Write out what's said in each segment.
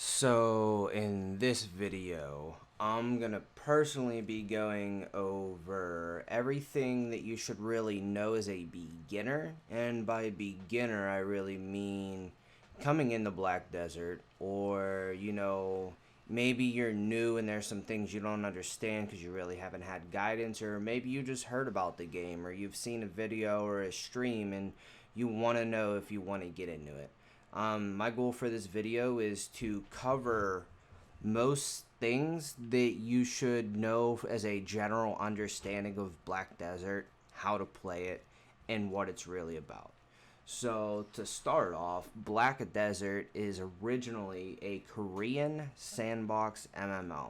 So in this video, I'm gonna personally be going over everything that you should really know as a beginner, and by beginner I really mean coming into Black Desert, or maybe you're new and there's some things you don't understand because you really haven't had guidance, or maybe you just heard about the game or you've seen a video or a stream and you want to know if you want to get into it. My goal for this video is to cover most things that you should know as a general understanding of Black Desert, how to play it, and what it's really about. So to start off, Black Desert is originally a Korean sandbox MMO.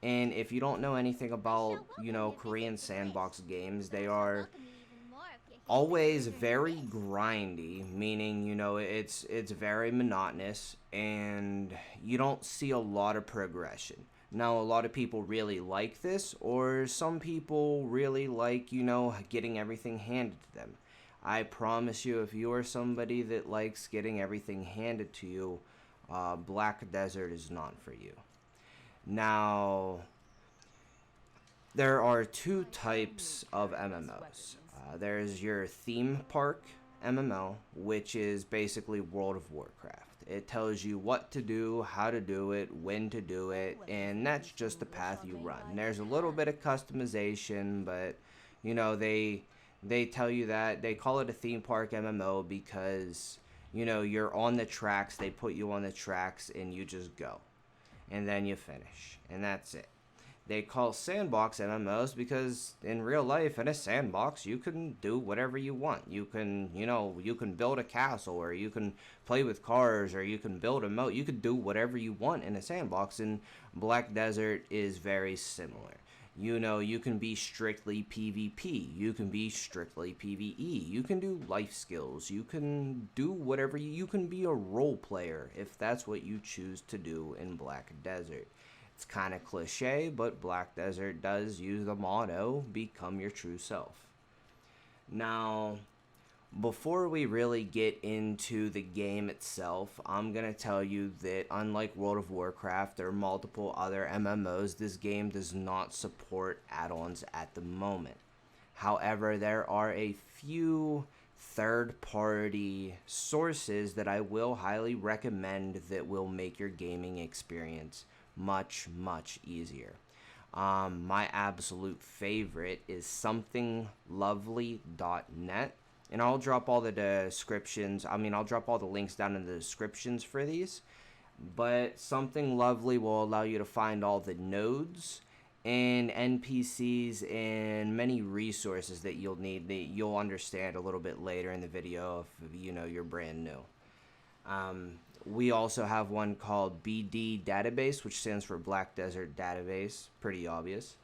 And if you don't know anything about, Korean sandbox games, they are always very grindy, meaning it's very monotonous and you don't see a lot of progression. Now a lot of people really like this, or some people really like getting everything handed to them. I promise you, if you are somebody that likes getting everything handed to you, Black Desert is not for you. Now there are two types of MMOs. There's your theme park MMO, which is basically World of Warcraft. It tells you what to do, how to do it, when to do it, and that's just the path you run. There's a little bit of customization, but they tell you that they call it a theme park MMO because you're on the tracks. They put you on the tracks and you just go, and then you finish, and that's it. They call sandbox MMOs because in real life, in a sandbox, you can do whatever you want. You can, you can build a castle, or you can play with cars, or you can build a moat. You can do whatever you want in a sandbox, and Black Desert is very similar. You can be strictly PvP. You can be strictly PvE. You can do life skills. You can do whatever you can be a role player if that's what you choose to do in Black Desert. It's kind of cliche, but Black Desert does use the motto, become your true self. Now, before we really get into the game itself, I'm going to tell you that unlike World of Warcraft or multiple other MMOs, this game does not support add-ons at the moment. However, there are a few third-party sources that I will highly recommend that will make your gaming experience much easier. My absolute favorite is somethinglovely.net, and I'll drop all the descriptions. I'll drop all the links down in the descriptions for these. But Something Lovely will allow you to find all the nodes and NPCs and many resources that you'll need, that you'll understand a little bit later in the video if you're brand new. We also have one called BD Database, which stands for Black Desert Database. Pretty obvious.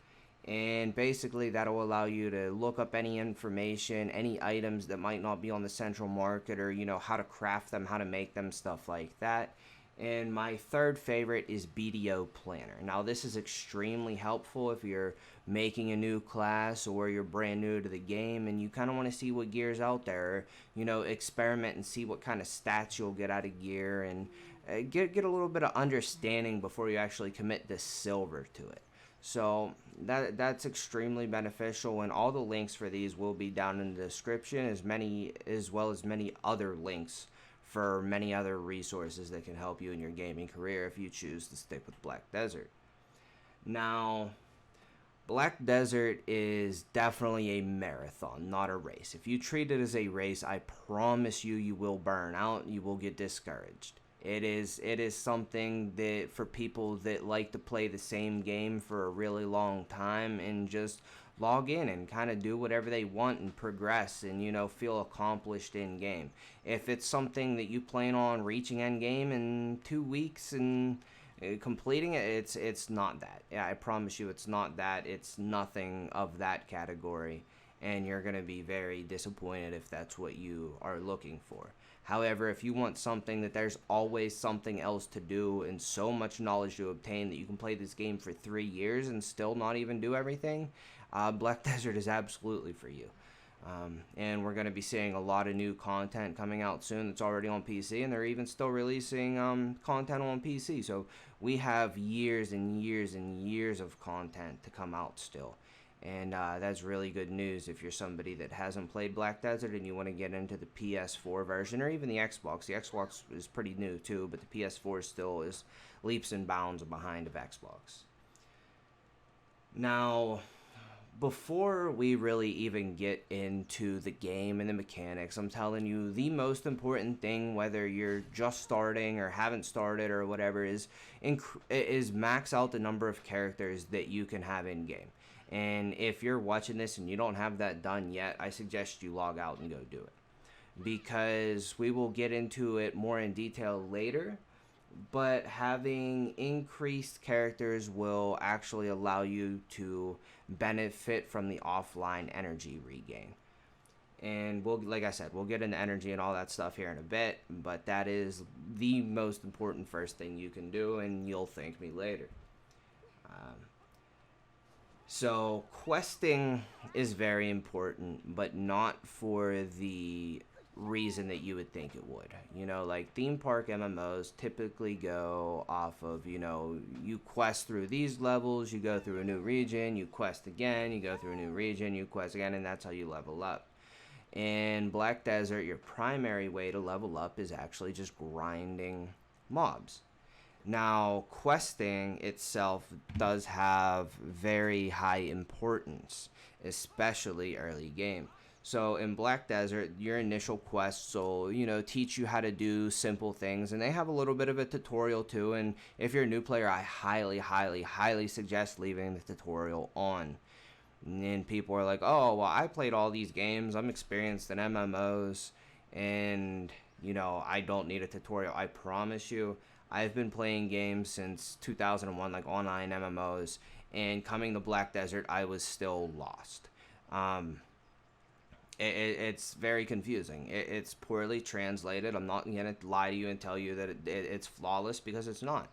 And basically that'll allow you to look up any information, any items that might not be on the central market, or how to craft them, how to make them, stuff like that. And my third favorite is BDO Planner. Now this is extremely helpful if you're making a new class or you're brand new to the game and you kind of want to see what gear's out there, experiment and see what kind of stats you'll get out of gear, and get a little bit of understanding before you actually commit the silver to it. So that's extremely beneficial, and all the links for these will be down in the description, as well as many other links for many other resources that can help you in your gaming career if you choose to stick with Black Desert. Now, Black Desert is definitely a marathon, not a race. If you treat it as a race, I promise you will burn out, you will get discouraged. It is something that for people that like to play the same game for a really long time and just log in and kind of do whatever they want and progress and feel accomplished in game. If it's something that you plan on reaching end game in 2 weeks and completing it, it's not that. Yeah, I promise you it's not that. It's nothing of that category, and you're going to be very disappointed if that's what you are looking for. However, if you want something that there's always something else to do and so much knowledge to obtain that you can play this game for 3 years and still not even do everything, Black Desert is absolutely for you. And we're going to be seeing a lot of new content coming out soon that's already on PC, and they're even still releasing content on PC. So we have years and years and years of content to come out still. And that's really good news if you're somebody that hasn't played Black Desert and you want to get into the PS4 version or even the Xbox. The Xbox is pretty new too, but the PS4 still is leaps and bounds behind of Xbox. Now, before we really even get into the game and the mechanics, I'm telling you the most important thing, whether you're just starting or haven't started or whatever, is max out the number of characters that you can have in game. And if you're watching this and you don't have that done yet, I suggest you log out and go do it, because we will get into it more in detail later. But having increased characters will actually allow you to benefit from the offline energy regain. And like I said, we'll get into energy and all that stuff here in a bit, but that is the most important first thing you can do, and you'll thank me later. So questing is very important, but not for the reason that you would think it would. You know, like theme park MMOs typically go off of, you know, you quest through these levels, you go through a new region, you quest again, you go through a new region, you quest again, and that's how you level up. In Black Desert, your primary way to level up is actually just grinding mobs. Now, questing itself does have very high importance, especially early game. So in Black Desert, your initial quests will, you know, teach you how to do simple things, and they have a little bit of a tutorial too. And if you're a new player, I highly, highly, highly suggest leaving the tutorial on. And people are like, oh, well, I played all these games, I'm experienced in MMOs, and, you know, I don't need a tutorial. I promise you, I've been playing games since 2001, like online MMOs, and coming to Black Desert, I was still lost. It's very confusing. It's poorly translated. I'm not going to lie to you and tell you that it's flawless, because it's not.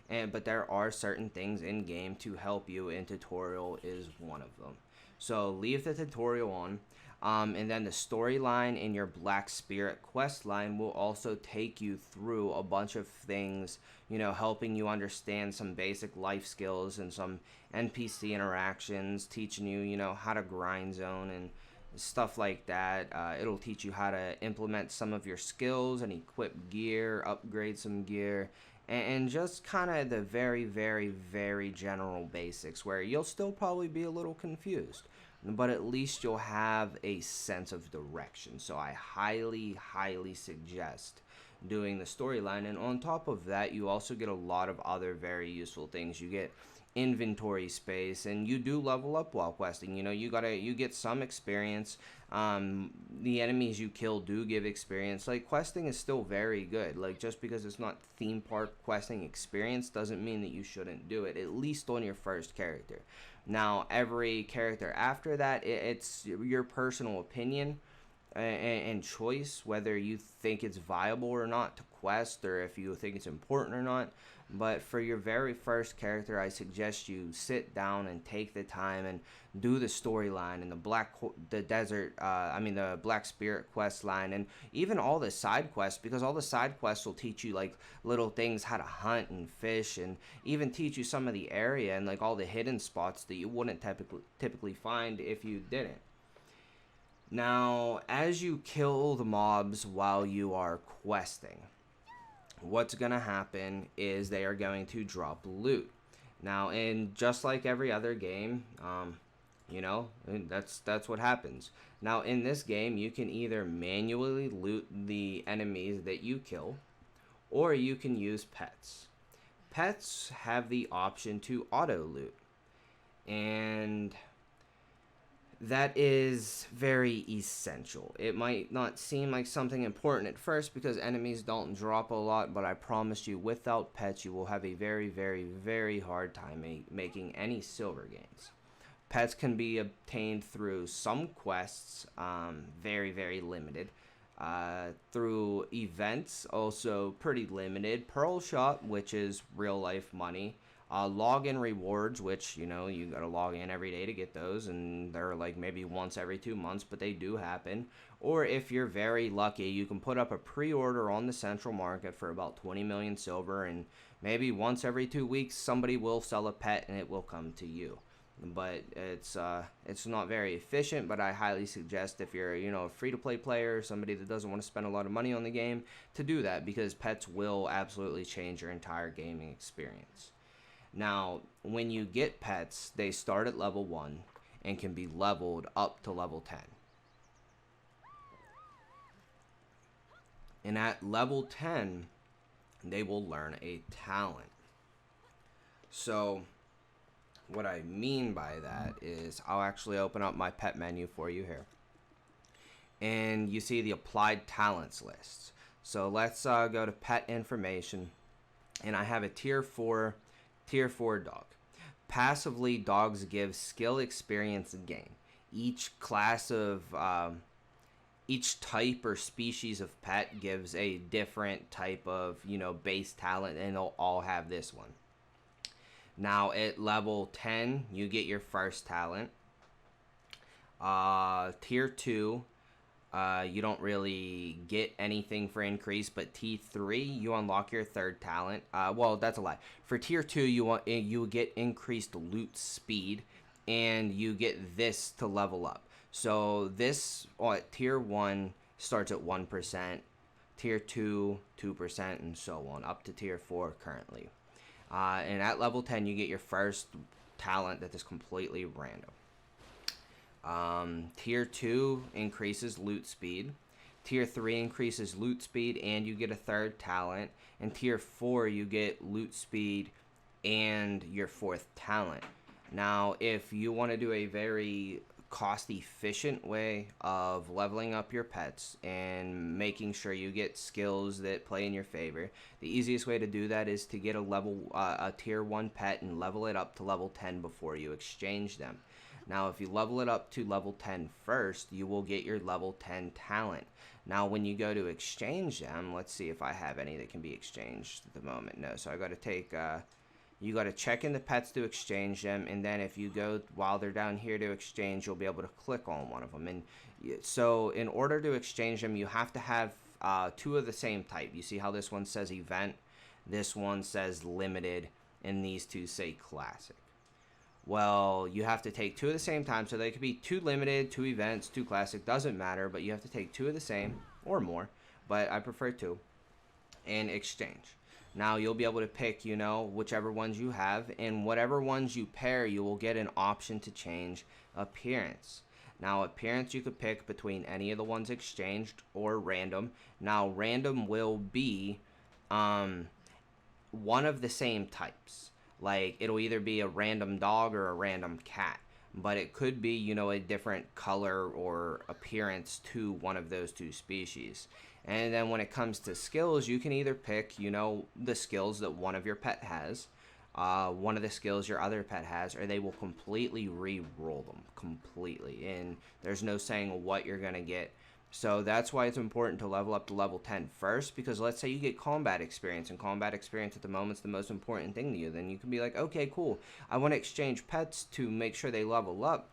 But there are certain things in game to help you, and tutorial is one of them. So leave the tutorial on. And then the storyline in your Black Spirit quest line will also take you through a bunch of things, you know, helping you understand some basic life skills and some NPC interactions, teaching you, you know, how to grind zone and stuff like that. It'll teach you how to implement some of your skills and equip gear, upgrade some gear, and just kind of the very, very, very general basics, where you'll still probably be a little confused, but at least you'll have a sense of direction. So I highly, highly suggest doing the storyline. And on top of that, you also get a lot of other very useful things. You get inventory space, and you do level up while questing. You know, you get some experience. The enemies you kill do give experience. Like, questing is still very good. Like, just because it's not theme park questing experience doesn't mean that you shouldn't do it, at least on your first character. Now, every character after that, it's your personal opinion and choice whether you think it's viable or not to quest, or if you think it's important or not. But for your very first character, I suggest you sit down and take the time and do the storyline and the Black Spirit quest line, and even all the side quests, because all the side quests will teach you like little things, how to hunt and fish, and even teach you some of the area and like all the hidden spots that you wouldn't typically find if you didn't. Now, as you kill the mobs while you are questing, what's going to happen is they are going to drop loot. Now, and just like every other game, you know, that's what happens. Now, in this game, you can either manually loot the enemies that you kill, or you can use pets. Pets have the option to auto loot, and that is very essential. It might not seem like something important at first because enemies don't drop a lot, but I promise you, without pets, you will have a very, very, very hard time making any silver gains. Pets can be obtained through some quests, very, very limited. Through events, also pretty limited. Pearl Shop, which is real life money, Login rewards, which, you know, you gotta log in every day to get those, and they're like maybe once every 2 months, but they do happen. Or if you're very lucky, you can put up a pre-order on the central market for about 20 million silver, and maybe once every 2 weeks somebody will sell a pet and it will come to you. But it's not very efficient, but I highly suggest, if you're, you know, a free-to-play player, somebody that doesn't want to spend a lot of money on the game, to do that, because pets will absolutely change your entire gaming experience. Now, when you get pets, they start at level 1 and can be leveled up to level 10. And at level 10, they will learn a talent. So what I mean by that is, I'll actually open up my pet menu for you here. And you see the applied talents list. So let's go to pet information. And I have a tier 4 dog. Passively, dogs give skill, experience, and gain. Each class of each type or species of pet gives a different type of, you know, base talent, and they'll all have this one. Now at level 10, you get your first talent. Tier 2, you don't really get anything for increase, but T3, you unlock your third talent. Well, that's a lie. For tier 2, you get increased loot speed, and you get this to level up. So this at tier 1 starts at 1%, tier 2 2%, and so on up to tier 4 currently. And at level 10, you get your first talent that is completely random. Tier 2 increases loot speed. Tier 3 increases loot speed, and you get a third talent. And tier 4, you get loot speed and your fourth talent. Now, if you want to do a very cost-efficient way of leveling up your pets and making sure you get skills that play in your favor, the easiest way to do that is to get a tier 1 pet and level it up to level 10 before you exchange them. Now, if you level it up to level 10 first, you will get your level 10 talent. Now, when you go to exchange them, let's see if I have any that can be exchanged at the moment. No, so I got to take... you got to check in the pets to exchange them, and then if you go while they're down here to exchange, you'll be able to click on one of them. And so in order to exchange them, you have to have 2 of the same type. You see how this one says event, this one says limited, and these 2 say classic. Well, you have to take 2 at the same time, so they could be 2 limited, 2 events, 2 classic, doesn't matter, but you have to take 2 of the same or more, but I prefer 2, and exchange. Now you'll be able to pick, you know, whichever ones you have, and whatever ones you pair, you will get an option to change appearance. Now appearance, you could pick between any of the ones exchanged or random. Now random will be one of the same types. Like, it'll either be a random dog or a random cat, but it could be, you know, a different color or appearance to one of those 2 species. And then when it comes to skills, you can either pick, you know, the skills that one of your pet has, one of the skills your other pet has, or they will completely re-roll them completely. And there's no saying what you're going to get. So that's why it's important to level up to level 10 first, because let's say you get combat experience, and combat experience at the moment is the most important thing to you. Then you can be like, okay, cool, I want to exchange pets to make sure they level up,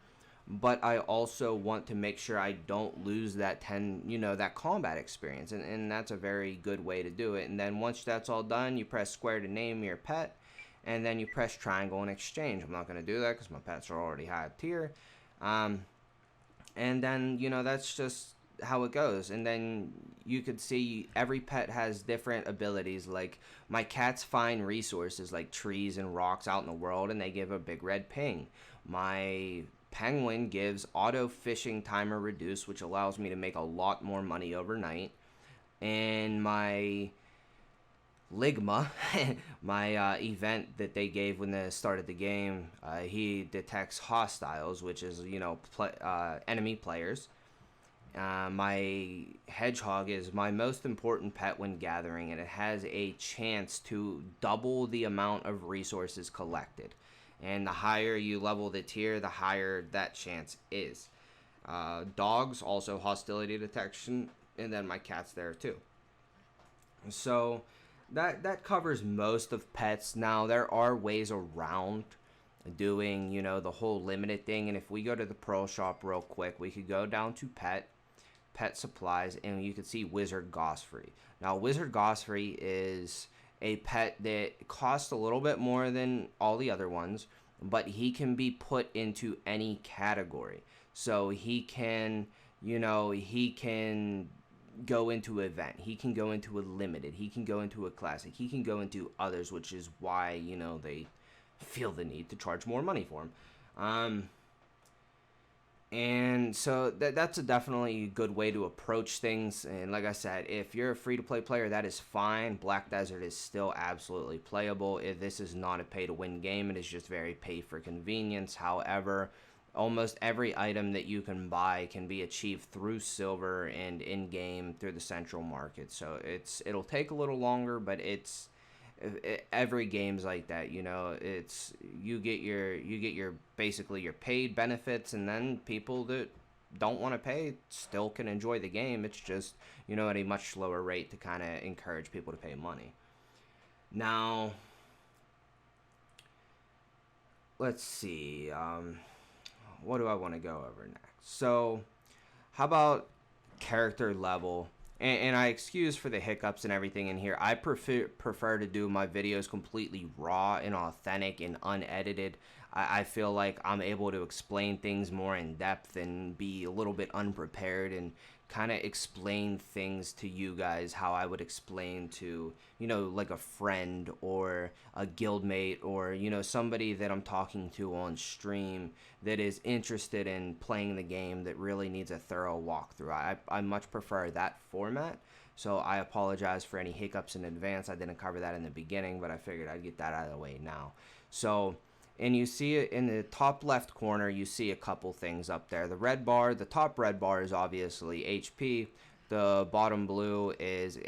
but I also want to make sure I don't lose that 10, you know, that combat experience. And that's a very good way to do it. And then once that's all done, you press square to name your pet, and then you press triangle and exchange. I'm not going to do that because my pets are already high tier. And then, you know, that's just how it goes. And then you could see every pet has different abilities. Like, my cats find resources like trees and rocks out in the world, and they give a big red ping. My penguin gives auto fishing timer reduce, which allows me to make a lot more money overnight. And my Ligma, my event that they gave when they started the game, he detects hostiles, which is, you know, enemy players. My hedgehog is my most important pet when gathering, and it has a chance to double the amount of resources collected. And the higher you level the tier, the higher that chance is. Dogs, also hostility detection, and then my cat's there too. So that covers most of pets. Now there are ways around doing, the whole limited thing. And if we go to the Pearl Shop real quick, we could go down to pet supplies, and you can see Wizard Gosfrey. Now Wizard Gosfrey is a pet that costs a little bit more than all the other ones, but he can be put into any category. So he can, he can go into an event, he can go into a limited, he can go into a classic, he can go into others, which is why, they feel the need to charge more money for him. And so that's a definitely good way to approach things. And like I said, if you're a free-to-play player, that is fine. Black Desert is still absolutely playable. If this is not a pay-to-win game, it is just very pay for convenience. However, almost every item that you can buy can be achieved through silver and in-game through the central market. So it'll take a little longer, but every game's like that. It's you get your basically your paid benefits, and then people that don't want to pay still can enjoy the game. It's just, at a much slower rate to kind of encourage people to pay money. Now let's see, what do I want to go over next? So how about character level? And I excuse for the hiccups and everything in here. I prefer to do my videos completely raw and authentic and unedited. I feel like I'm able to explain things more in depth and be a little bit unprepared and kind of explain things to you guys how I would explain to, like a friend or a guildmate or, somebody that I'm talking to on stream that is interested in playing the game that really needs a thorough walkthrough. I much prefer that format. So I apologize for any hiccups in advance. I didn't cover that in the beginning, but I figured I'd get that out of the way now. So, and you see it in the top left corner, you see a couple things up there. The top red bar is obviously HP. The bottom blue is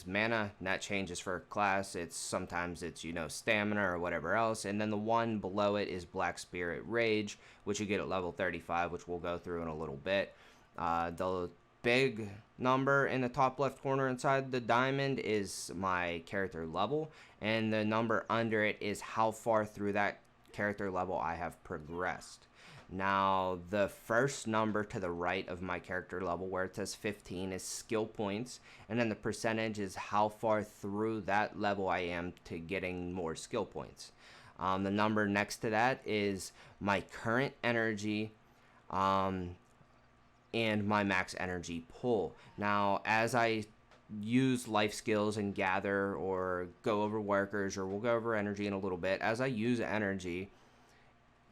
mana, and that changes for class. Sometimes it's stamina or whatever else. And then the one below it is Black Spirit Rage, which you get at level 35, which we'll go through in a little bit. The big number in the top left corner inside the diamond is my character level, and the number under it is how far through that character level I have progressed. Now, the first number to the right of my character level, where it says 15, is skill points, and then the percentage is how far through that level I am to getting more skill points. The number next to that is my current energy, and my max energy pull. Now, as I use life skills and gather or go over workers, or we'll go over energy in a little bit, as I use energy,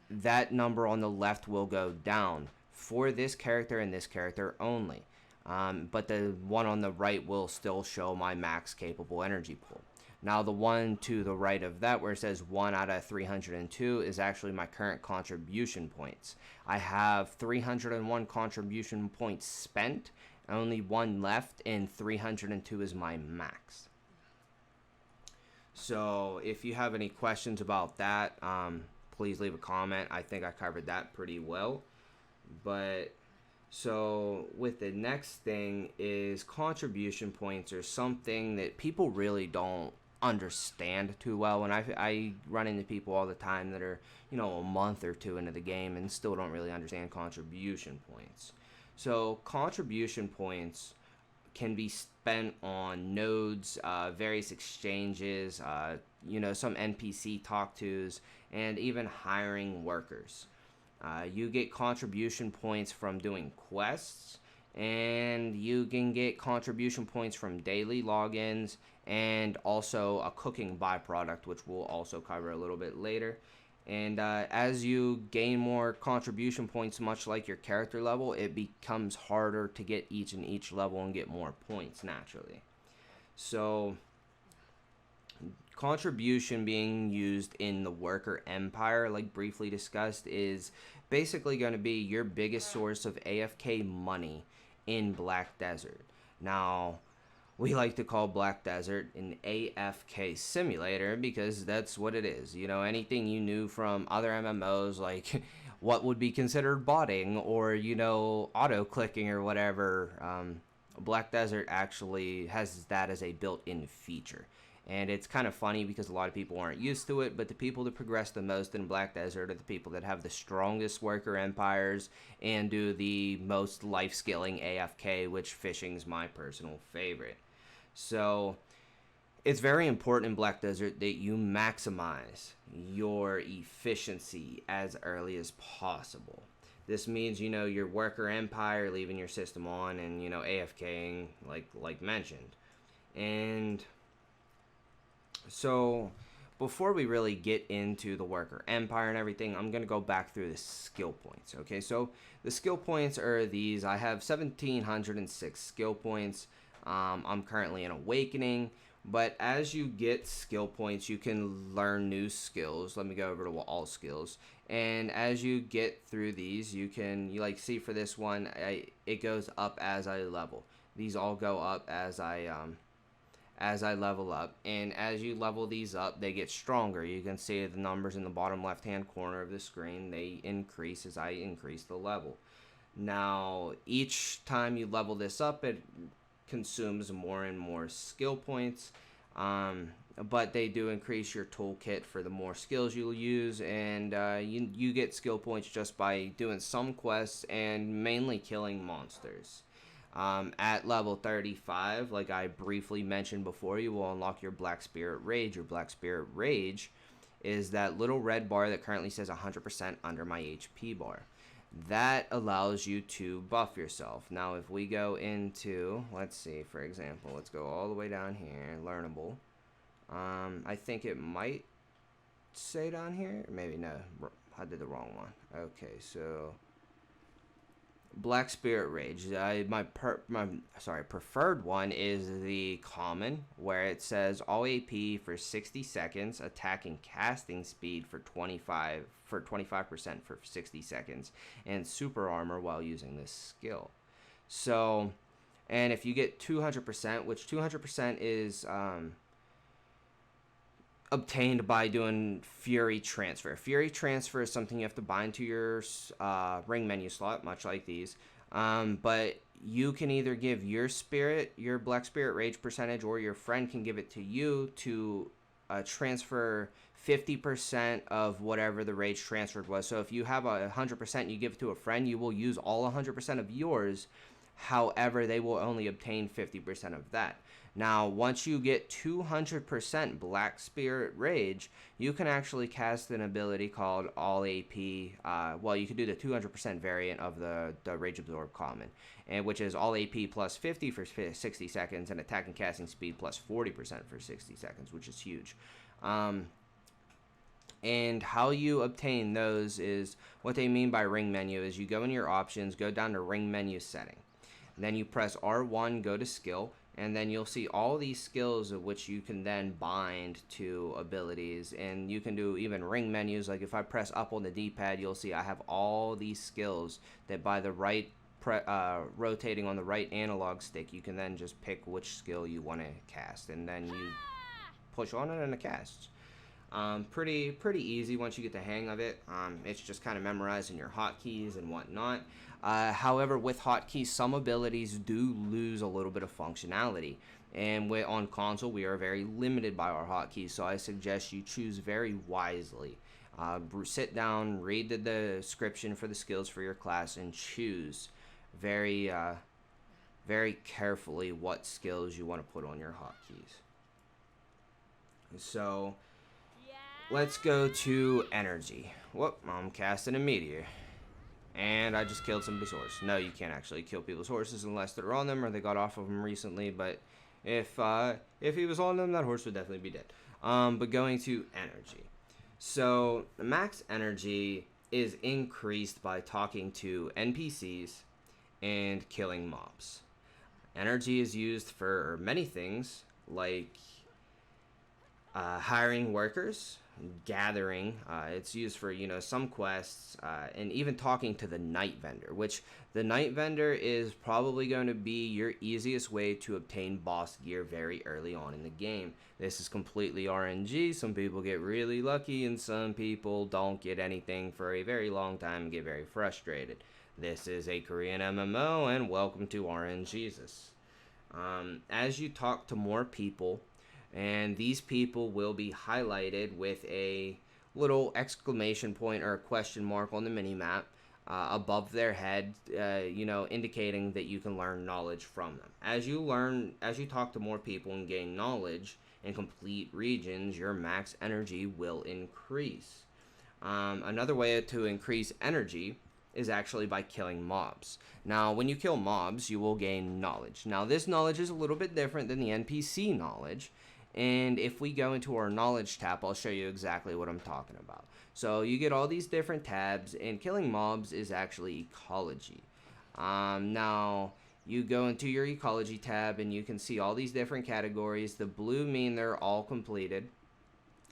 that number on the left will go down for this character and this character only. But the one on the right will still show my max capable energy pool. Now, the one to the right of that, where it says 1 out of 302, is actually my current contribution points. I have 301 contribution points spent, only one left, and 302 is my max. So if you have any questions about that, please leave a comment. I think I covered that pretty well. But so with the next thing is contribution points are something that people really don't understand too well. And I run into people all the time that are, a month or two into the game and still don't really understand contribution points. So contribution points can be spent on nodes, various exchanges, some NPC talk-tos, and even hiring workers. You get contribution points from doing quests, and you can get contribution points from daily logins, and also a cooking byproduct, which we'll also cover a little bit later. And as you gain more contribution points, much like your character level, it becomes harder to get each level and get more points naturally. So contribution being used in the worker empire, like briefly discussed, is basically going to be your biggest source of AFK money in Black Desert. Now, we like to call Black Desert an AFK simulator because that's what it is. Anything you knew from other MMOs, like what would be considered botting or, auto-clicking or whatever, Black Desert actually has that as a built-in feature. And it's kind of funny because a lot of people aren't used to it, but the people that progress the most in Black Desert are the people that have the strongest worker empires and do the most life scaling AFK, which fishing's my personal favorite. So it's very important in Black Desert that you maximize your efficiency as early as possible. This means, your worker empire, leaving your system on, and, AFKing, like mentioned. And so before we really get into the worker empire and everything, I'm going to go back through the skill points. Okay, so the skill points are these. I have 1,706 skill points. I'm currently in Awakening. But as you get skill points, you can learn new skills. Let me go over to all skills. And as you get through these, you see for this one, it goes up as I level. These all go up as I level up, and as you level these up, they get stronger. You can see the numbers in the bottom left hand corner of the screen. They increase as I increase the level. Now each time you level this up, it consumes more and more skill points, but they do increase your toolkit for the more skills you'll use, and you get skill points just by doing some quests and mainly killing monsters. At level 35, like I briefly mentioned before, you will unlock your Black Spirit Rage. Your Black Spirit Rage is that little red bar that currently says 100% under my HP bar. That allows you to buff yourself. Now, if we go into, let's see, for example, let's go all the way down here, learnable. I think it might say down here, maybe no, I did the wrong one. Okay, so Black Spirit Rage. My preferred one is the common, where it says all AP for 60 seconds, attack and casting speed for 25% for 60 seconds, and super armor while using this skill. So, and if you get 200%, which 200% is obtained by doing Fury Transfer. Fury Transfer is something you have to bind to your ring menu slot, much like these. But you can either give your Black Spirit Rage percentage, or your friend can give it to you to transfer 50% of whatever the rage transferred was. So if you have 100%, you give it to a friend, you will use all 100% of yours. However, they will only obtain 50% of that. Now, once you get 200% Black Spirit Rage, you can actually cast an ability called All AP. You can do the 200% variant of the Rage Absorb Common, which is All AP plus 50 for 60 seconds, and attack and casting speed plus 40% for 60 seconds, which is huge. And how you obtain those is, what they mean by ring menu is you go in your options, go down to ring menu setting. Then you press R1, go to skill, and then you'll see all these skills of which you can then bind to abilities. And you can do even ring menus. Like if I press up on the D-pad, you'll see I have all these skills that by the right rotating on the right analog stick, you can then just pick which skill you want to cast, and then you push on it and it casts. Pretty easy once you get the hang of it. It's just kind of memorizing your hotkeys and whatnot. However, with hotkeys, some abilities do lose a little bit of functionality, and on console we are very limited by our hotkeys, so I suggest you choose very wisely. Sit down, read the description for the skills for your class, and choose very carefully what skills you want to put on your hotkeys. So let's go to energy. Whoop, I'm casting a meteor. And I just killed somebody's horse. No, you can't actually kill people's horses unless they're on them or they got off of them recently. But if he was on them, that horse would definitely be dead. But going to energy. So the max energy is increased by talking to NPCs and killing mobs. Energy is used for many things, like hiring workers, gathering. It's used for some quests, and even talking to the night vendor, which the night vendor is probably going to be your easiest way to obtain boss gear very early on in the game. This is completely RNG. Some people get really lucky and some people don't get anything for a very long time and get very frustrated. This is a Korean MMO, and welcome to RNGesus. As you talk to more people, and these people will be highlighted with a little exclamation point or a question mark on the mini map above their head, indicating that you can learn knowledge from them. As you talk to more people and gain knowledge and complete regions, your max energy will increase. Another way to increase energy is actually by killing mobs. Now, when you kill mobs, you will gain knowledge. Now, this knowledge is a little bit different than the NPC knowledge. And if we go into our knowledge tab, I'll show you exactly what I'm talking about. So you get all these different tabs, and killing mobs is actually ecology. Now, you go into your ecology tab, and you can see all these different categories. The blue mean they're all completed.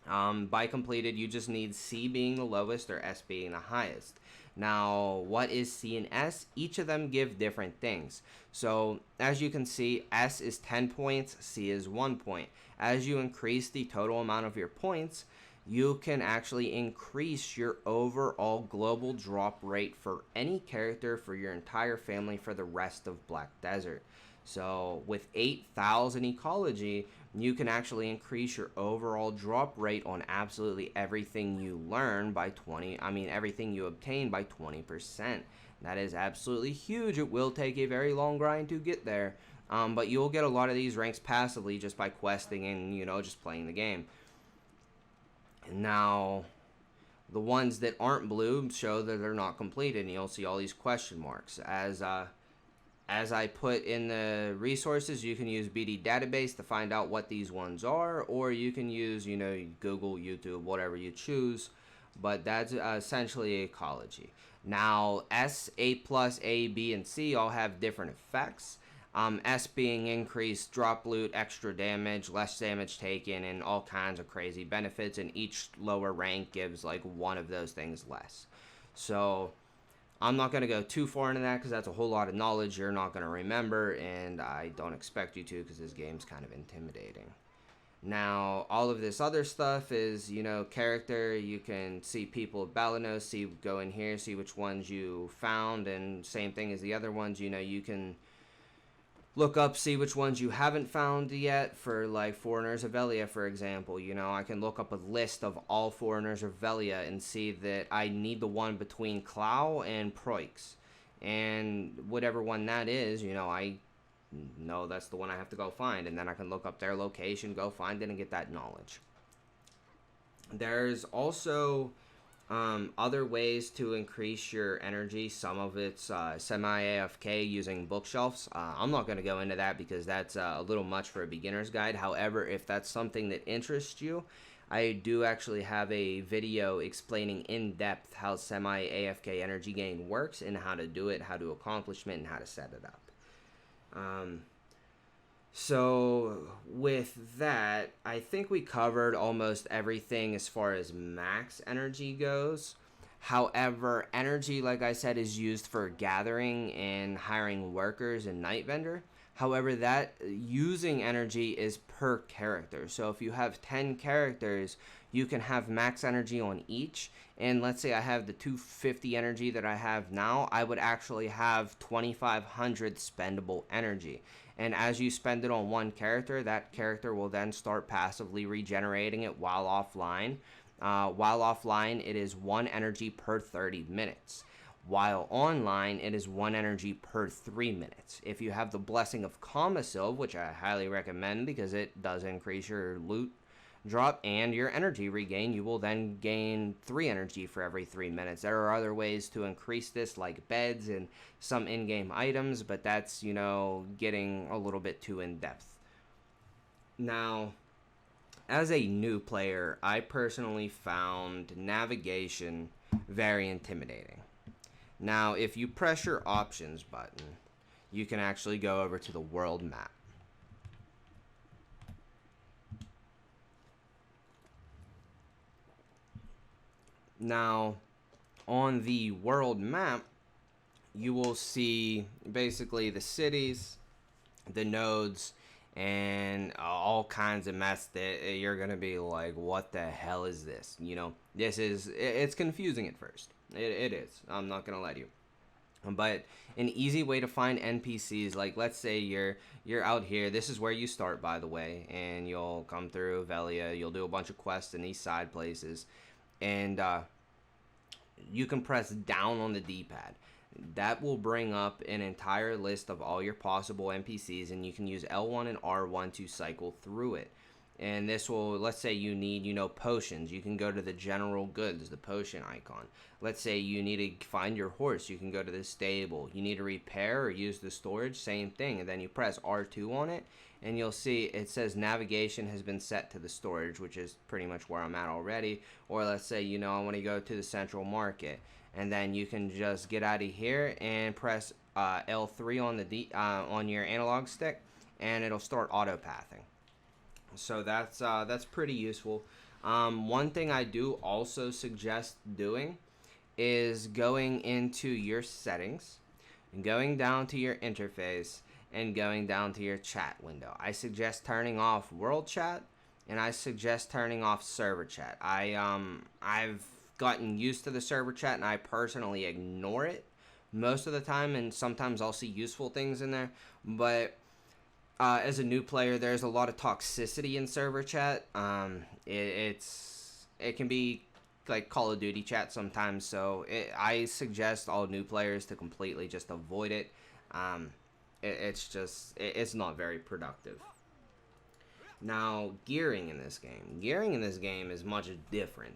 By completed, you just need C being the lowest or S being the highest. Now, what is C and S? Each of them give different things. So, as you can see, S is 10 points, C is 1 point. As you increase the total amount of your points, you can actually increase your overall global drop rate for any character for your entire family for the rest of Black Desert. So, with 8,000 ecology, you can actually increase your overall drop rate on absolutely everything you learn by everything you obtain by 20%. That is absolutely huge. It will take a very long grind to get there, but you'll get a lot of these ranks passively just by questing and, just playing the game. Now, the ones that aren't blue show that they're not completed, and you'll see all these question marks. As I put in the resources, you can use BD database to find out what these ones are, or you can use, Google, YouTube, whatever you choose, but that's essentially ecology. Now, S, A+, A, B, and C all have different effects. S being increased drop loot, extra damage, less damage taken, and all kinds of crazy benefits, and each lower rank gives like one of those things less. So I'm not going to go too far into that because that's a whole lot of knowledge you're not going to remember, and I don't expect you to because this game's kind of intimidating. Now, all of this other stuff is, character. You can see people of Balanos, go in here, see which ones you found, and same thing as the other ones, you can look up, see which ones you haven't found yet. For like Foreigners of Velia, for example, I can look up a list of all Foreigners of Velia and see that I need the one between Clow and Proix, and whatever one that is, I know that's the one I have to go find, and then I can look up their location, go find it, and get that knowledge. There's also other ways to increase your energy. Some of it's semi-AFK using bookshelves. I'm not going to go into that because that's a little much for a beginner's guide. However, if that's something that interests you, I do actually have a video explaining in depth how semi-AFK energy gain works and how to do it, how to accomplish it, and how to set it up. So with that, I think we covered almost everything as far as max energy goes. However, energy, like I said, is used for gathering and hiring workers and night vendor. However, that using energy is per character. So if you have 10 characters, you can have max energy on each. And let's say I have the 250 energy that I have now, I would actually have 2,500 spendable energy. And as you spend it on one character, that character will then start passively regenerating it while offline. While offline, it is 1 energy per 30 minutes. While online, it is 1 energy per 3 minutes. If you have the Blessing of Commacil, which I highly recommend because it does increase your loot drop and your energy regain, you will then gain 3 energy for every 3 minutes. There are other ways to increase this, like beds and some in-game items, but that's, getting a little bit too in-depth. Now, as a new player, I personally found navigation very intimidating. Now, if you press your options button, you can actually go over to the world map. Now, on the world map, you will see basically the cities, the nodes, and all kinds of mess that you're going to be like, what the hell is this? It's confusing at first. It is. I'm not going to let you. But an easy way to find NPCs, like let's say you're out here. This is where you start, by the way, and you'll come through Velia. You'll do a bunch of quests in these side places, and you can press down on the D-pad. That will bring up an entire list of all your possible NPCs, and you can use L1 and R1 to cycle through it. And this will, let's say you need, potions. You can go to the general goods, the potion icon. Let's say you need to find your horse. You can go to the stable. You need to repair or use the storage, same thing. And then you press R2 on it, and you'll see it says navigation has been set to the storage, which is pretty much where I'm at already. Or let's say, I want to go to the central market. And then you can just get out of here and press L3 on the on your analog stick, and it'll start auto pathing. So that's pretty useful. One thing I do also suggest doing is going into your settings and going down to your interface and going down to your chat window. I suggest turning off world chat, and I suggest turning off server chat. I've gotten used to the server chat, and I personally ignore it most of the time, and sometimes I'll see useful things in there, but as a new player, there's a lot of toxicity in server chat. It can be like Call of Duty chat sometimes, so I suggest all new players to completely just avoid it. It's not very productive. Now, gearing in this game is much different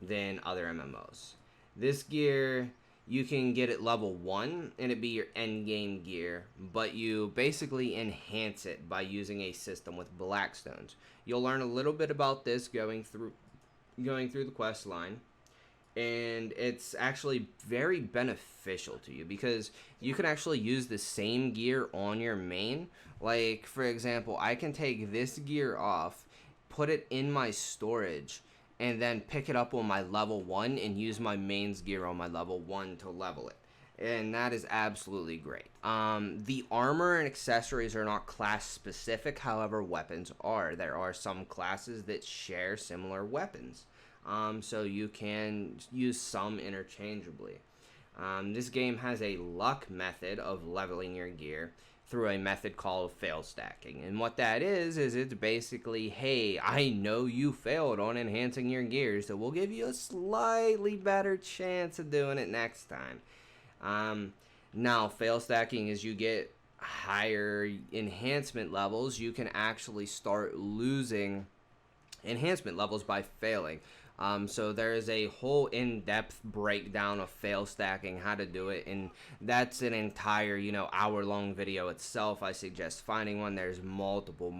than other MMOs. This gear, you can get it level 1 and it be your end game gear, but you basically enhance it by using a system with Blackstones. You'll learn a little bit about this going through the quest line, and it's actually very beneficial to you because you can actually use the same gear on your main. Like, for example, I can take this gear off, put it in my storage, and then pick it up on my level 1 and use my mains gear on my level 1 to level it. And that is absolutely great. The armor and accessories are not class specific, however weapons are. There are some classes that share similar weapons. So you can use some interchangeably. This game has a luck method of leveling your gear through a method called fail stacking. And what that is it's basically, hey, I know you failed on enhancing your gear, so we'll give you a slightly better chance of doing it next time. Now, fail stacking is you get higher enhancement levels, you can actually start losing enhancement levels by failing. So there is a whole in-depth breakdown of fail stacking, how to do it, and that's an entire, hour-long video itself. I suggest finding one. There's multiple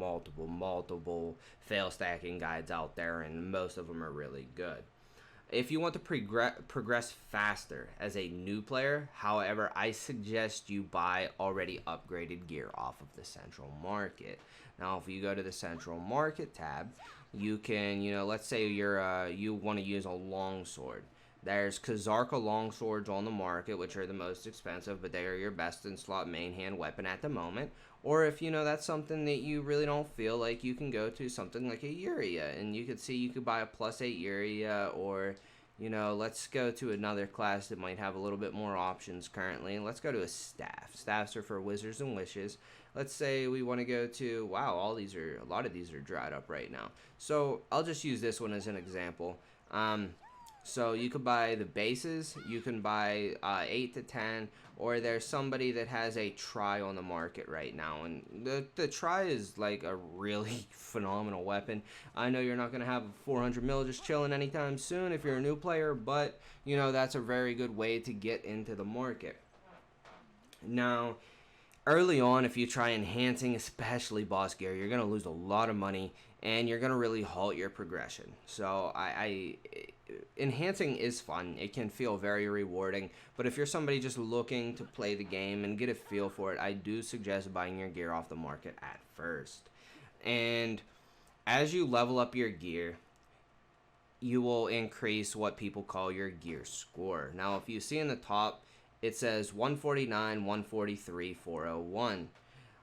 fail stacking guides out there, and most of them are really good. If you want to progress faster as a new player, however, I suggest you buy already upgraded gear off of the central market. Now, if you go to the central market tab, you can, let's say you want to use a longsword. There's Kazarka longswords on the market, which are the most expensive, but they are your best in slot main hand weapon at the moment. Or if that's something that you really don't feel like, you can go to something like a Uria, and you could buy a +8 Uria, or let's go to another class that might have a little bit more options currently, and let's go to a staff. Staffs are for wizards and wishes. Let's say we want to go to, wow, a lot of these are dried up right now. So I'll just use this one as an example. So you could buy the bases, you can buy 8 to 10, or there's somebody that has a try on the market right now, and the try is like a really phenomenal weapon. I know you're not going to have 400 mil just chilling anytime soon if you're a new player, but that's a very good way to get into the market. Now, early on, if you try enhancing, especially boss gear, you're going to lose a lot of money, and you're going to really halt your progression. So enhancing is fun. It can feel very rewarding, but if you're somebody just looking to play the game and get a feel for it, I do suggest buying your gear off the market at first. And as you level up your gear, you will increase what people call your gear score. Now, if you see in the top, it says 149, 143, 401.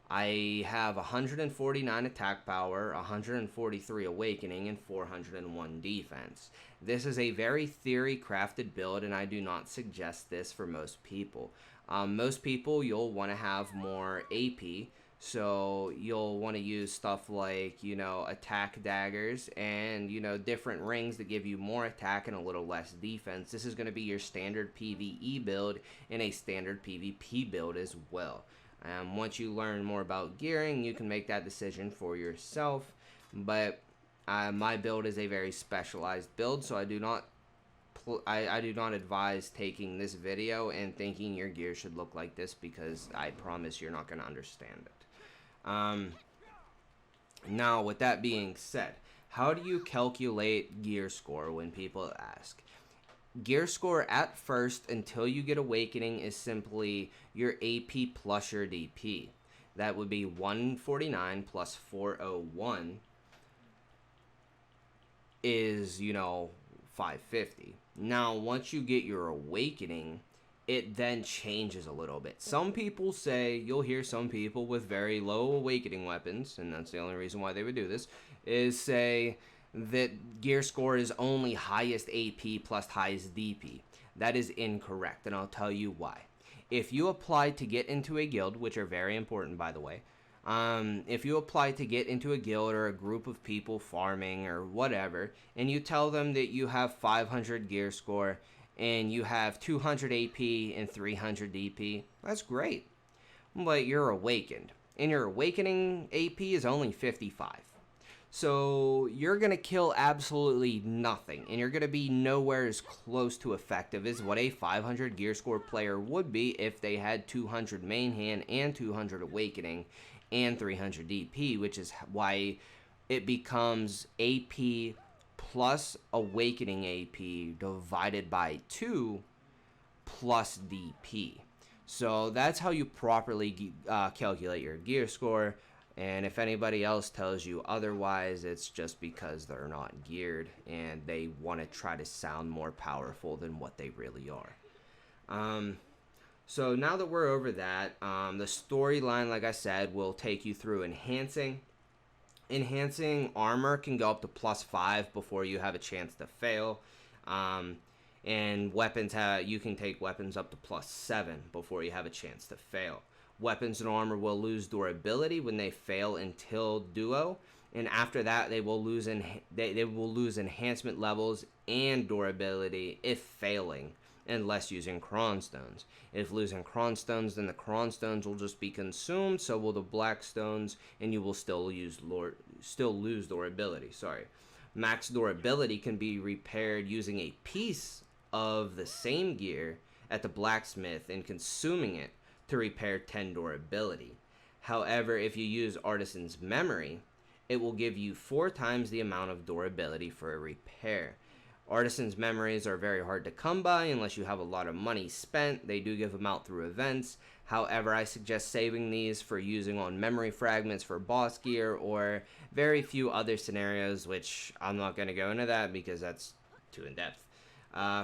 I have 149 attack power, 143 awakening, and 401 defense. This is a very theory crafted build, and I do not suggest this for most people. Most people, you'll want to have more AP, so you'll want to use stuff like, attack daggers and, different rings that give you more attack and a little less defense. This is going to be your standard PvE build and a standard PvP build as well. Once you learn more about gearing, you can make that decision for yourself, but my build is a very specialized build, so I do not advise taking this video and thinking your gear should look like this, because I promise you're not going to understand it. Now, with that being said, how do you calculate gear score when people ask? Gear score at first, until you get Awakening, is simply your AP plus your DP. That would be 149 plus 401 is, 550. Now, once you get your Awakening, it then changes a little bit. Some people say, you'll hear some people with very low Awakening weapons, and that's the only reason why they would do this, is say that gear score is only highest AP plus highest DP. That is incorrect, and I'll tell you why. If you apply to get into a guild, which are very important, by the way, if you apply to get into a guild or a group of people farming or whatever, and you tell them that you have 500 gear score and you have 200 AP and 300 DP, that's great. But you're awakened, and your Awakening AP is only 55. So you're going to kill absolutely nothing, and you're going to be nowhere as close to effective as what a 500 gear score player would be if they had 200 main hand and 200 Awakening and 300 DP, which is why it becomes AP plus Awakening AP divided by 2 plus DP. So that's how you properly calculate your gear score. And if anybody else tells you otherwise, it's just because they're not geared and they want to try to sound more powerful than what they really are. So now that we're over that, the storyline, like I said, will take you through enhancing. Enhancing armor can go up to +5 before you have a chance to fail. And weapons, you can take weapons up to +7 before you have a chance to fail. Weapons and armor will lose durability when they fail until duo, and after that they will lose enhancement levels and durability if failing, unless using Cron Stones. If losing Cron Stones, then the Cron Stones will just be consumed, so will the Black Stones, and you will still lose durability. Max durability can be repaired using a piece of the same gear at the blacksmith and consuming it to repair 10 durability. However, if you use Artisan's memory, it will give you 4 times the amount of durability for a repair. Artisan's memories are very hard to come by unless you have a lot of money spent. They do give them out through events. However, I suggest saving these for using on memory fragments for boss gear or very few other scenarios, which I'm not going to go into that because that's too in-depth.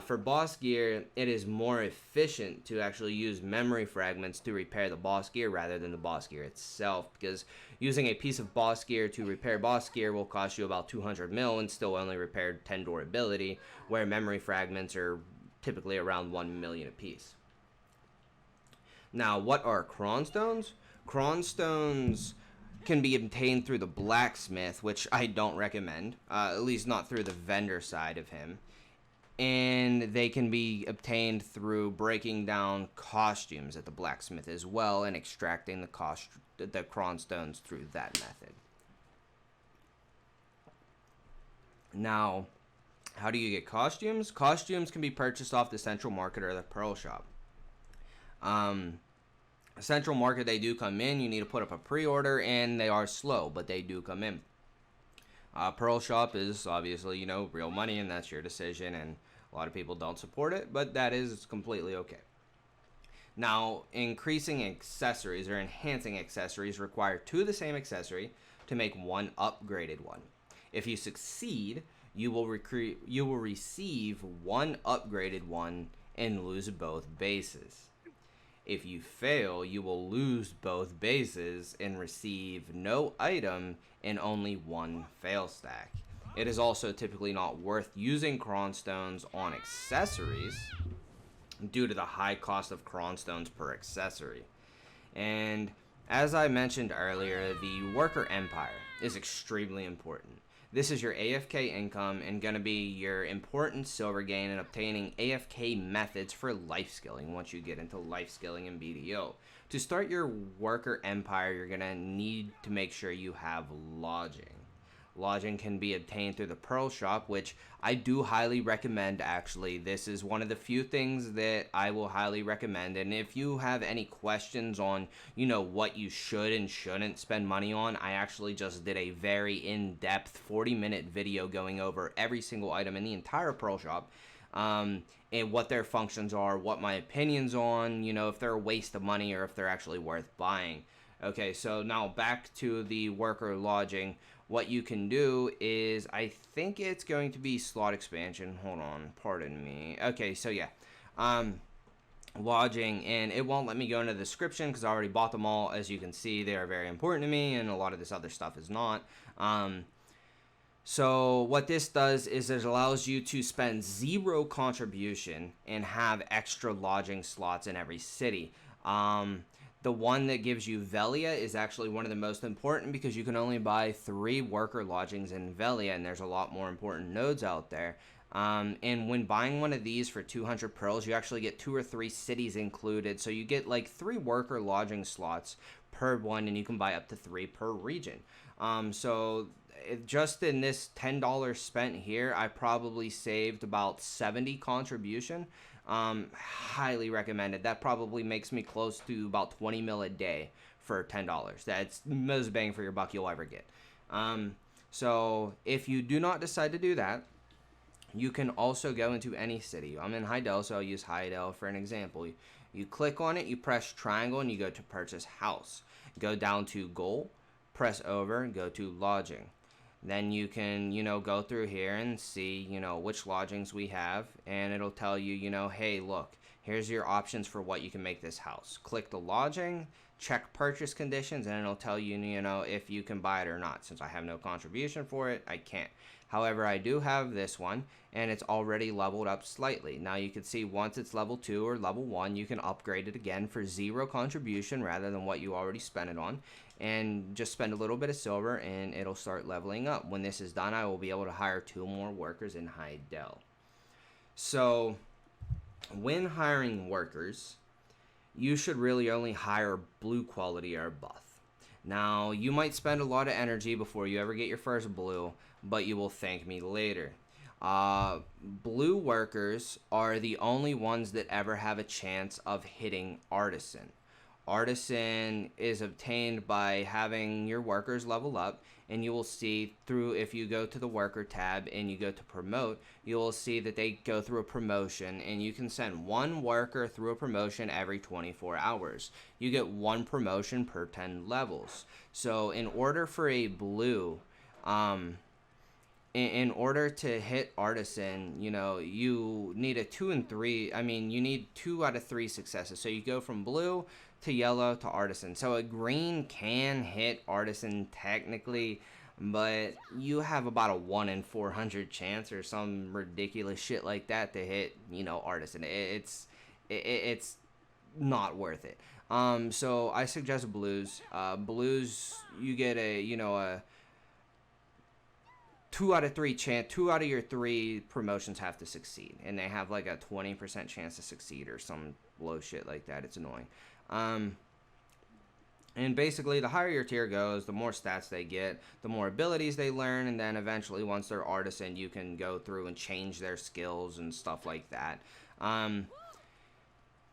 For boss gear, it is more efficient to actually use memory fragments to repair the boss gear rather than the boss gear itself, because using a piece of boss gear to repair boss gear will cost you about 200 mil and still only repair 10 durability, where memory fragments are typically around 1 million apiece. Now, what are Cron Stones? Cron Stones can be obtained through the blacksmith, which I don't recommend, at least not through the vendor side of him. And they can be obtained through breaking down costumes at the blacksmith as well and extracting the Cron Stones through that method. Now, how do you get costumes? Costumes can be purchased off the Central Market or the Pearl Shop. Central Market, they do come in. You need to put up a pre-order, and they are slow, but they do come in. Pearl Shop is obviously, real money, and that's your decision, and a lot of people don't support it, but that is completely okay. Now, increasing accessories or enhancing accessories require 2 of the same accessory to make 1 upgraded one. If you succeed, you will receive 1 upgraded one and lose both bases. If you fail, you will lose both bases and receive no item and only 1 fail stack. It is also typically not worth using Cron Stones on accessories due to the high cost of cron stones per accessory. And as I mentioned earlier, the worker empire is extremely important. This is your AFK income and going to be your important silver gain in obtaining AFK methods for life skilling once you get into life skilling in BDO. To start your worker empire, you're going to need to make sure you have lodging. Lodging can be obtained through the Pearl Shop, which I do highly recommend, actually. This is one of the few things that I will highly recommend. And if you have any questions on, what you should and shouldn't spend money on, I actually just did a very in-depth 40-minute video going over every single item in the entire Pearl Shop. And what their functions are, what my opinions on, if they're a waste of money or if they're actually worth buying. Okay, so now back to the worker lodging. What you can do is, I think it's going to be slot expansion. Hold on, pardon me. Okay, so yeah, lodging, and it won't let me go into the description because I already bought them all. As you can see, they are very important to me, and a lot of this other stuff is not. So what this does is it allows you to spend 0 contribution and have extra lodging slots in every city. The one that gives you Velia is actually one of the most important because you can only buy 3 worker lodgings in Velia, and there's a lot more important nodes out there. And when buying one of these for 200 pearls, you actually get 2 or 3 cities included. So you get like 3 worker lodging slots per one, and you can buy up to 3 per region. Just in this $10 spent here, I probably saved about 70 contribution. Highly recommended. That probably makes me close to about 20 mil a day for $10. That's the most bang for your buck you'll ever get. So if you do not decide to do that, you can also go into any city. I'm in Hideout, so I'll use Hideout for an example. You click on it, you press triangle, and you go to purchase house. Go down to goal, press over, and go to lodging. Then you can, go through here and see, which lodgings we have. And it'll tell you, hey, look, here's your options for what you can make this house. Click the lodging, check purchase conditions, and it'll tell you, if you can buy it or not. Since I have no contribution for it, I can't. However, I do have this one, and it's already leveled up slightly. Now you can see once it's level 2 or level 1, you can upgrade it again for 0 contribution rather than what you already spent it on. And just spend a little bit of silver and it'll start leveling up. When this is done, I will be able to hire 2 more workers in Hideout. So when hiring workers, you should really only hire blue quality or buff. Now, you might spend a lot of energy before you ever get your first blue, but you will thank me later. Blue workers are the only ones that ever have a chance of hitting Artisan. Artisan is obtained by having your workers level up, and you will see through, if you go to the worker tab and you go to promote, you will see that they go through a promotion, and you can send 1 worker through a promotion every 24 hours. You get 1 promotion per 10 levels. So in order for a blue, in order to hit Artisan, you need a 2 and 3. I mean, you need 2 out of 3 successes. So you go from blue to yellow to Artisan. So a green can hit Artisan technically, but you have about a 1 in 400 chance or some ridiculous shit like that to hit, Artisan. It's not worth it. So I suggest blues. Blues, you get a 2 out of 3 chance. 2 out of your 3 promotions have to succeed, and they have like a 20% chance to succeed or some low shit like that. It's annoying. And basically, the higher your tier goes, the more stats they get, the more abilities they learn, and then eventually, once they're Artisan, you can go through and change their skills and stuff like that.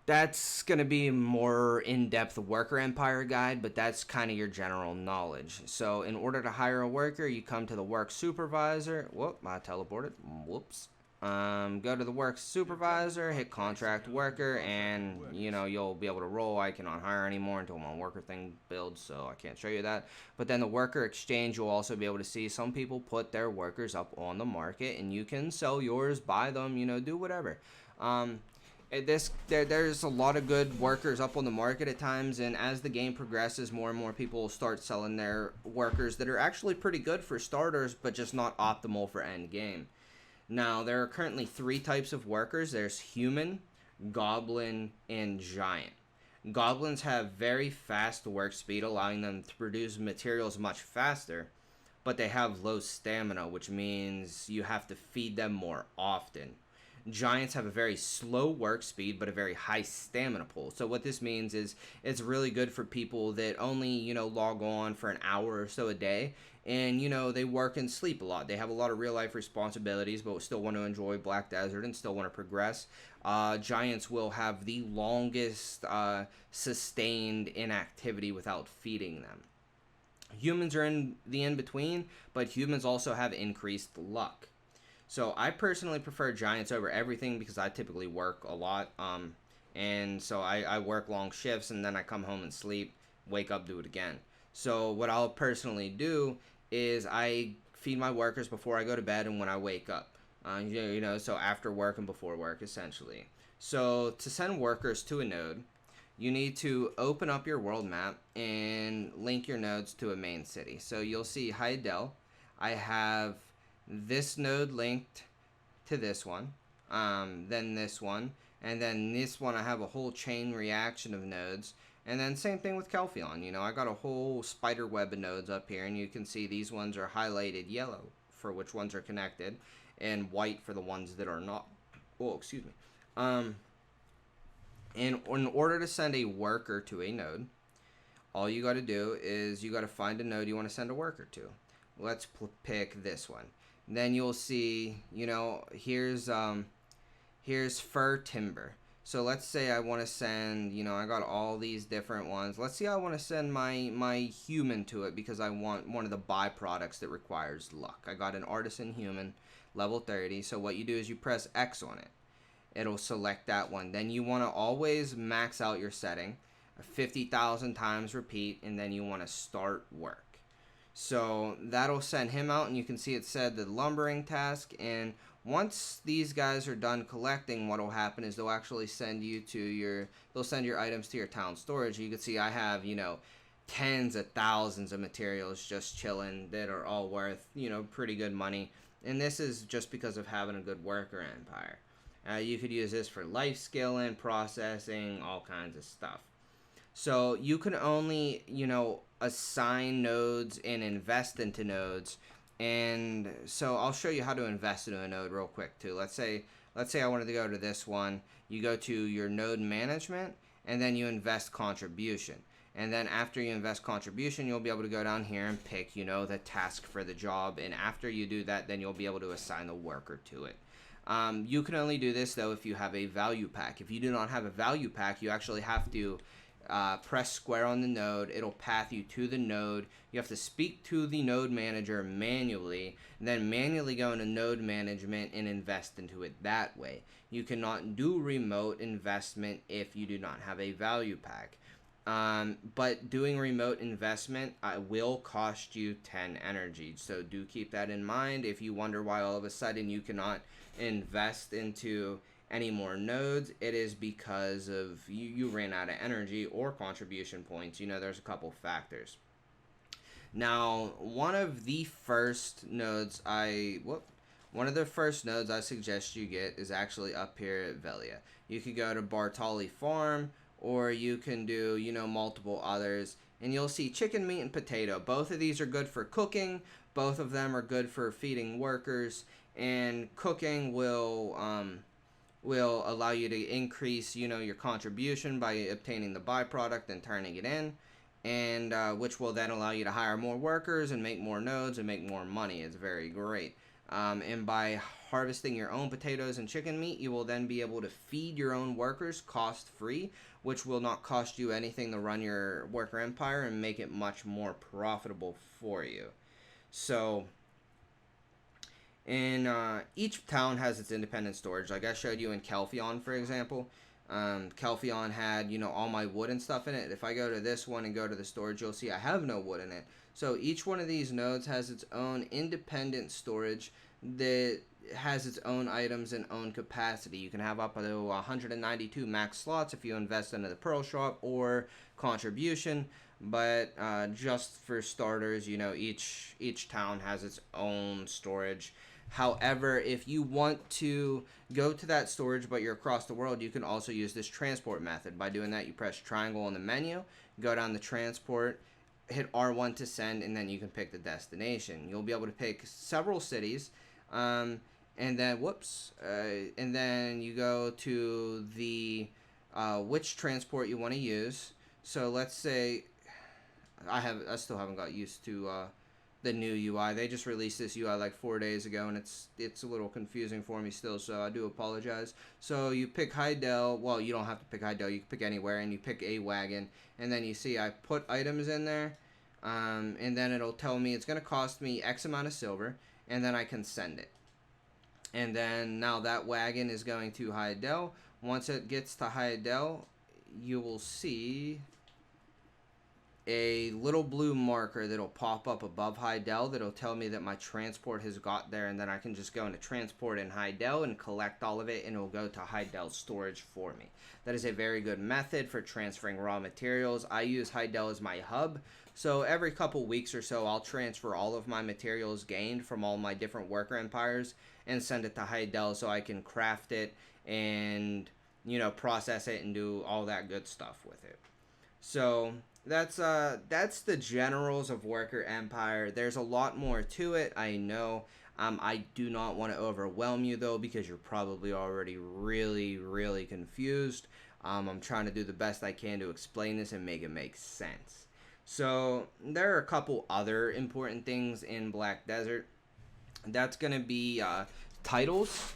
That's going to be a more in-depth worker empire guide, but that's kind of your general knowledge. So in order to hire a worker, you come to the work supervisor. Whoop, I teleported. Whoops. Go to the work supervisor, hit contract worker, and you'll be able to roll. I cannot hire anymore until my worker thing builds, so I can't show you that. But then the worker exchange, you'll also be able to see some people put their workers up on the market, and you can sell yours, buy them, do whatever. There's a lot of good workers up on the market at times, and as the game progresses, more and more people will start selling their workers that are actually pretty good for starters, but just not optimal for end game. Now, there are currently 3 types of workers. There's human, Goblin, and Giant. Goblins have very fast work speed, allowing them to produce materials much faster, but they have low stamina, which means you have to feed them more often. Giants have a very slow work speed, but a very high stamina pool. So what this means is it's really good for people that only, log on for an hour or so a day. And, they work and sleep a lot. They have a lot of real life responsibilities, but still want to enjoy Black Desert and still want to progress. Giants will have the longest sustained inactivity without feeding them. Humans are in the in between, but humans also have increased luck. So I personally prefer Giants over everything because I typically work a lot. And so I work long shifts and then I come home and sleep, wake up, do it again. So what I'll personally do is I feed my workers before I go to bed and when I wake up. So after work and before work, essentially. So to send workers to a node, you need to open up your world map and link your nodes to a main city. So you'll see Hideout. I have this node linked to this one, then this one, and then this one I have a whole chain reaction of nodes. And then same thing with Calpheon. I got a whole spider web of nodes up here, and you can see these ones are highlighted yellow for which ones are connected, and white for the ones that are not. Oh, excuse me. And in order to send a worker to a node, all you got to do is you got to find a node you want to send a worker to. Let's pick this one. Then you'll see, here's fir timber. So let's say I want to send, I got all these different ones. Let's see, I want to send my human to it because I want one of the byproducts that requires luck. I got an Artisan human, level 30. So what you do is you press X on it. It'll select that one. Then you want to always max out your setting, 50,000 times repeat, and then you want to start work. So that'll send him out, and you can see it said the lumbering task. And once these guys are done collecting, what will happen is they'll actually send you to they'll send your items to your town storage. You can see I have, tens of thousands of materials just chilling that are all worth, pretty good money. And this is just because of having a good worker empire. You could use this for life scaling, processing, all kinds of stuff. So you can only, assign nodes and invest into nodes. And so I'll show you how to invest into a node real quick too. Let's say I wanted to go to this one. You go to your node management and then you invest contribution. And then after you invest contribution, you'll be able to go down here and pick, the task for the job. And after you do that, then you'll be able to assign the worker to it. You can only do this though if you have a value pack. If you do not have a value pack, you actually have to press square on the node. It'll path you to the node. You have to speak to the node manager manually, and then manually go into node management and invest into it that way. You cannot do remote investment if you do not have a value pack. But doing remote investment will cost you 10 energy. So do keep that in mind. If you wonder why all of a sudden you cannot invest into any more nodes, it is because of you ran out of energy or contribution points. There's a couple factors. Now, one of the first nodes I suggest you get is actually up here at Velia. You could go to Bartali Farm, or you can do, multiple others, and you'll see chicken, meat, and potato. Both of these are good for cooking. Both of them are good for feeding workers, and cooking will allow you to increase, your contribution by obtaining the byproduct and turning it in, and which will then allow you to hire more workers and make more nodes and make more money. It's very great. And by harvesting your own potatoes and chicken meat, you will then be able to feed your own workers cost-free, which will not cost you anything to run your worker empire and make it much more profitable for you. So in each town has its independent storage. Like I showed you in Calpheon, for example. Calpheon had, all my wood and stuff in it. If I go to this one and go to the storage, you'll see I have no wood in it. So each one of these nodes has its own independent storage that has its own items and own capacity. You can have up to 192 max slots if you invest into the Pearl Shop or contribution. But just for starters, each town has its own storage. However, if you want to go to that storage but you're across the world, you can also use this transport method. By doing that, you press triangle on the menu, go down the transport, hit R1 to send, and then you can pick the destination. You'll be able to pick several cities, and then and then you go to the which transport you want to use. So let's say I still haven't got used to the new UI. They just released this UI like 4 days ago, and it's a little confusing for me still, so I do apologize. So you pick Hideout. Well, you don't have to pick Hideout. You can pick anywhere, and you pick a wagon, and then you see I put items in there, and then it'll tell me it's going to cost me X amount of silver, and then I can send it. And then now that wagon is going to Hideout. Once it gets to Hideout, you will see a little blue marker that'll pop up above Hideout that'll tell me that my transport has got there, and then I can just go into transport in Hideout and collect all of it, and it will go to Hideout Storage for me. That is a very good method for transferring raw materials. I use Hideout as my hub, so every couple weeks or so I'll transfer all of my materials gained from all my different worker empires and send it to Hideout so I can craft it and, you know, process it and do all that good stuff with it. So that's the generals of Worker Empire. There's a lot more to it, I know. I do not want to overwhelm you though, because you're probably already really confused. I'm trying to do the best I can to explain this and make it make sense. So there are a couple other important things in Black Desert. That's gonna be titles.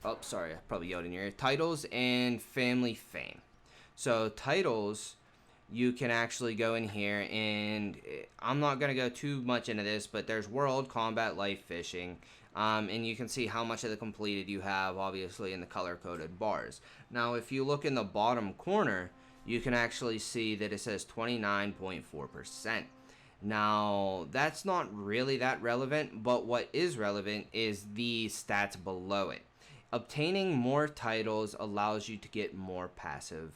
Oh, sorry, I probably yelled in your ear. Titles and family fame. So titles, you can actually go in here, and I'm not going to go too much into this, but there's world, combat, life, fishing, and you can see how much of the completed you have, obviously, in the color-coded bars. Now, if you look in the bottom corner, you can actually see that it says 29.4%. Now, that's not really that relevant, but what is relevant is the stats below it. Obtaining more titles allows you to get more passive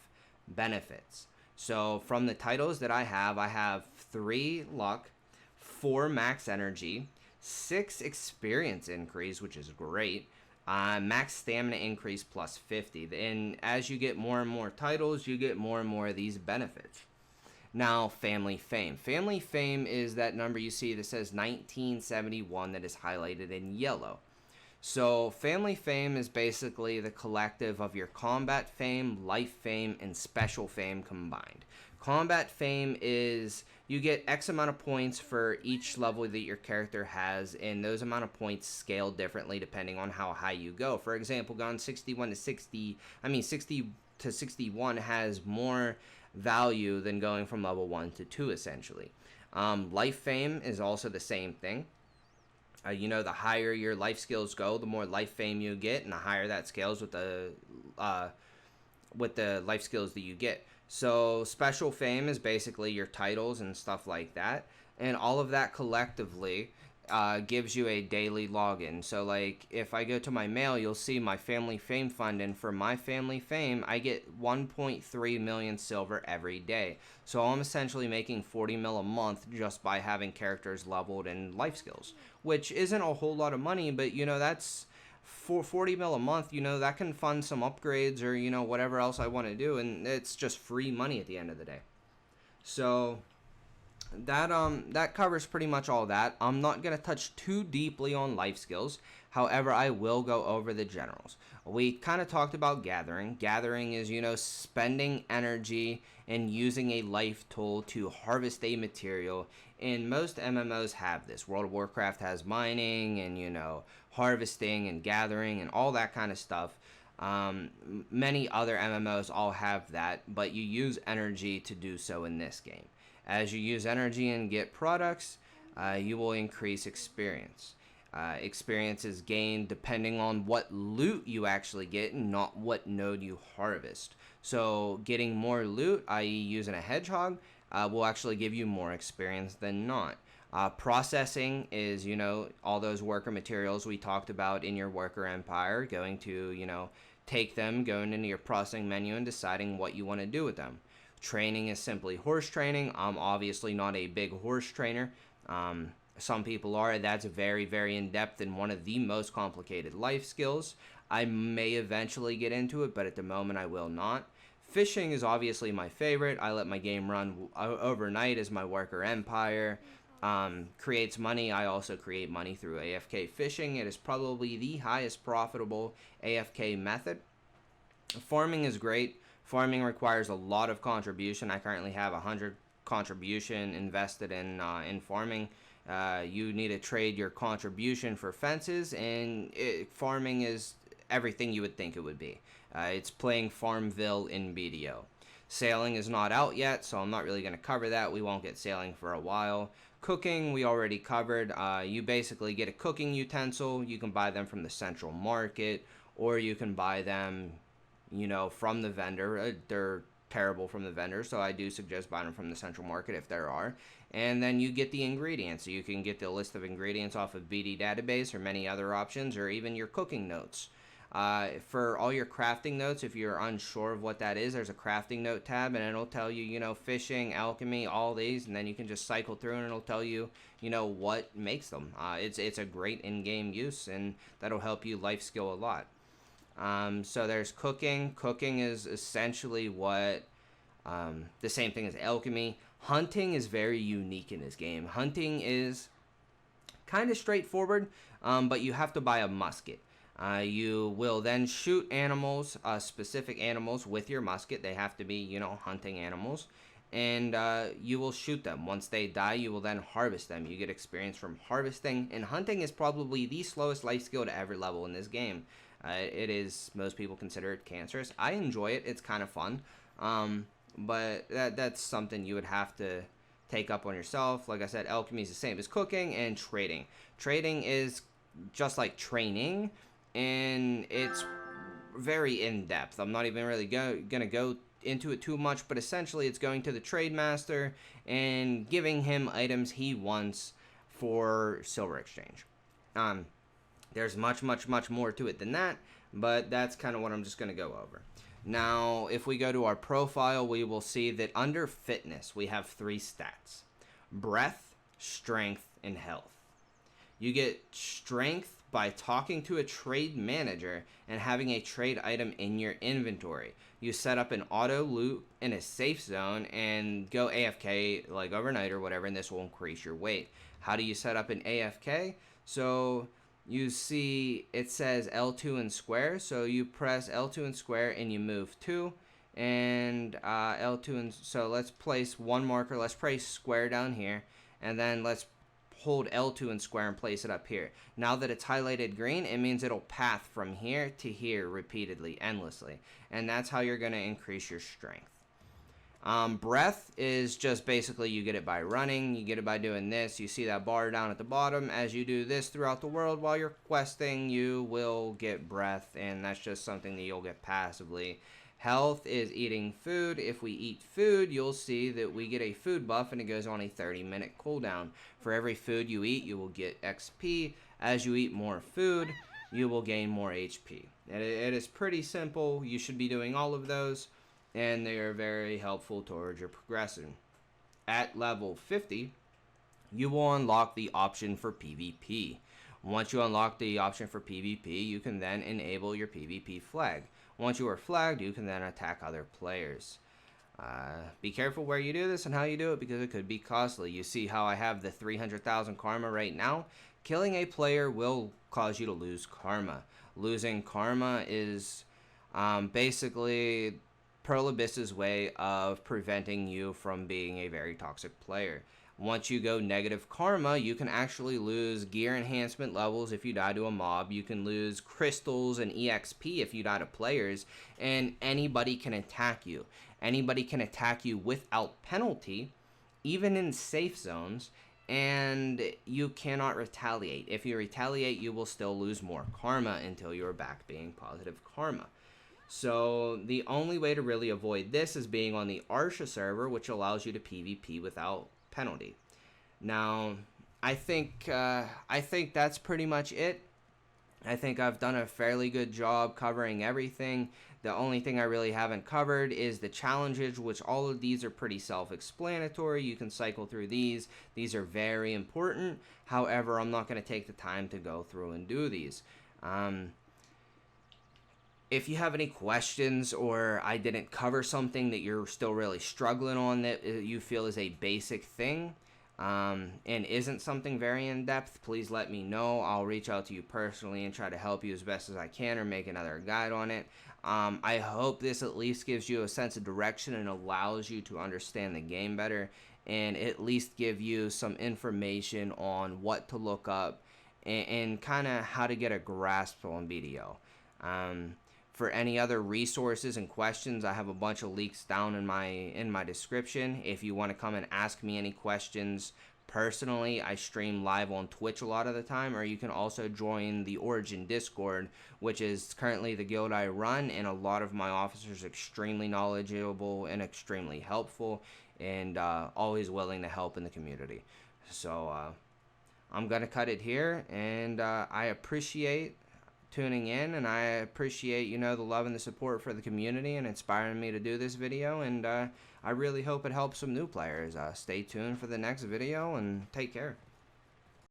benefits. So from the titles that I have 3 luck, 4 max energy, 6 experience increase, which is great, max stamina increase plus 50. And as you get more and more titles, you get more and more of these benefits. Now, family fame. Family fame is that number you see that says 1971 that is highlighted in yellow. So family fame is basically the collective of your combat fame, life fame, and special fame combined. Combat fame is you get X amount of points for each level that your character has, and those amount of points scale differently depending on how high you go. For example, going 60 to 61 has more value than going from level 1 to 2 essentially. Life fame is also the same thing. You know, the higher your life skills go, the more life fame you get, and the higher that scales with the life skills that you get. So special fame is basically your titles and stuff like that, and all of that collectively gives you a daily login. So like if I go to my mail, you'll see my family fame fund, and for my family fame I get 1.3 million silver every day. So I'm essentially making 40 mil a month just by having characters leveled and life skills, which isn't a whole lot of money, but you know, that's for 40 mil a month, you know, that can fund some upgrades or, you know, whatever else I want to do, and it's just free money at the end of the day. So that covers pretty much all that. I'm not going to touch too deeply on life skills. However, I will go over the generals. We kind of talked about gathering. Gathering is, you know, spending energy and using a life tool to harvest a material. And most MMOs have this. World of Warcraft has mining and, you know, harvesting and gathering and all that kind of stuff. Many other MMOs all have that, but you use energy to do so in this game. As you use energy and get products, you will increase experience. Experience is gained depending on what loot you actually get and not what node you harvest. So getting more loot, i.e. using a hedgehog, will actually give you more experience than not. Processing is, you know, all those worker materials we talked about in your worker empire, going to, you know, take them, going into your processing menu and deciding what you want to do with them. Training is simply horse training. I'm obviously not a big horse trainer. Some people are. That's very, very in-depth and one of the most complicated life skills. I may eventually get into it, but at the moment I will not. Fishing is obviously my favorite. I let my game run overnight as my worker empire creates money. I also create money through AFK fishing. It is probably the highest profitable AFK method. Farming is great. Farming requires a lot of contribution. I currently have 100 contribution invested in farming. You need to trade your contribution for fences, and farming is everything you would think it would be. It's playing Farmville in BDO. Sailing is not out yet, so I'm not really going to cover that. We won't get sailing for a while. Cooking, we already covered. You basically get a cooking utensil. You can buy them from the central market, or you can buy them, from the vendor. They're terrible from the vendor, so I do suggest buying them from the central market if there are. And then you get the ingredients. So you can get the list of ingredients off of BD database or many other options, or even your cooking notes. For all your crafting notes, if you're unsure of what that is, there's a crafting note tab, and it'll tell you, fishing, alchemy, all these, and then you can just cycle through and it'll tell you, what makes them. It's a great in-game use, and that'll help you life skill a lot. So there's cooking. Cooking is essentially what, the same thing as alchemy. Hunting is very unique in this game. Hunting is kind of straightforward, but you have to buy a musket. You will then shoot animals, specific animals with your musket. They have to be, hunting animals. And you will shoot them. Once they die, you will then harvest them. You get experience from harvesting. And hunting is probably the slowest life skill to ever level in this game. It is, most people consider it cancerous. I enjoy it. It's kind of fun. But that's something you would have to take up on yourself. Like I said, alchemy is the same as cooking and trading. Trading is just like training, and it's very in-depth. I'm not even really gonna go into it too much, but essentially it's going to the trade master and giving him items he wants for silver exchange. There's much more to it than that, but that's kind of what I'm just gonna go over. Now, if we go to our profile, we will see that under fitness, we have 3 stats: breath, strength, and health. You get strength by talking to a trade manager and having a trade item in your inventory. You set up an auto loop in a safe zone and go AFK like overnight or whatever, and this will increase your weight. How do you set up an AFK? So you see it says L2 and square, so you press L2 and square and you move 2, and L2 and so let's place one marker. Let's place square down here, and then let's hold L2 and square and place it up here. Now that it's highlighted green, it means it'll path from here to here repeatedly, endlessly, and that's how you're going to increase your strength. Breath is just basically you get it by running. You get it by doing this. You see that bar down at the bottom. As you do this throughout the world while you're questing, you will get breath, and that's just something that you'll get passively. Health is eating food. If we eat food, you'll see that we get a food buff, and it goes on a 30-minute cooldown. For every food you eat, you will get XP. As you eat more food, you will gain more HP. It is pretty simple. You should be doing all of those, and they are very helpful towards your progression. At level 50, you will unlock the option for PvP. Once you unlock the option for PvP, you can then enable your PvP flag. Once you are flagged, you can then attack other players. Be careful where you do this and how you do it, because it could be costly. You see how I have the 300,000 karma right now? Killing a player will cause you to lose karma. Losing karma is basically Pearl Abyss's way of preventing you from being a very toxic player. Once you go negative karma, you can actually lose gear enhancement levels if you die to a mob. You can lose crystals and EXP if you die to players, and anybody can attack you. Anybody can attack you without penalty, even in safe zones, and you cannot retaliate. If you retaliate, you will still lose more karma until you're back being positive karma. So the only way to really avoid this is being on the Artisan server, which allows you to PvP without penalty. Now, I think that's pretty much it. I think I've done a fairly good job covering everything. The only thing I really haven't covered is the challenges, which all of these are pretty self-explanatory. You can cycle through these. These are very important. However, I'm not going to take the time to go through and do these. If you have any questions, or I didn't cover something that you're still really struggling on that you feel is a basic thing, and isn't something very in-depth, please let me know. I'll reach out to you personally and try to help you as best as I can, or make another guide on it. I hope this at least gives you a sense of direction and allows you to understand the game better, and at least give you some information on what to look up and kind of how to get a grasp on BDO. For any other resources and questions, I have a bunch of links down in my description. If you want to come and ask me any questions personally, I stream live on Twitch a lot of the time, or you can also join the Origin Discord, which is currently the guild I run, and a lot of my officers are extremely knowledgeable and extremely helpful, and always willing to help in the community. So I'm gonna cut it here, and I appreciate tuning in, and I appreciate, you know, the love and the support for the community and inspiring me to do this video, and I really hope it helps some new players. Stay tuned for the next video, and take care.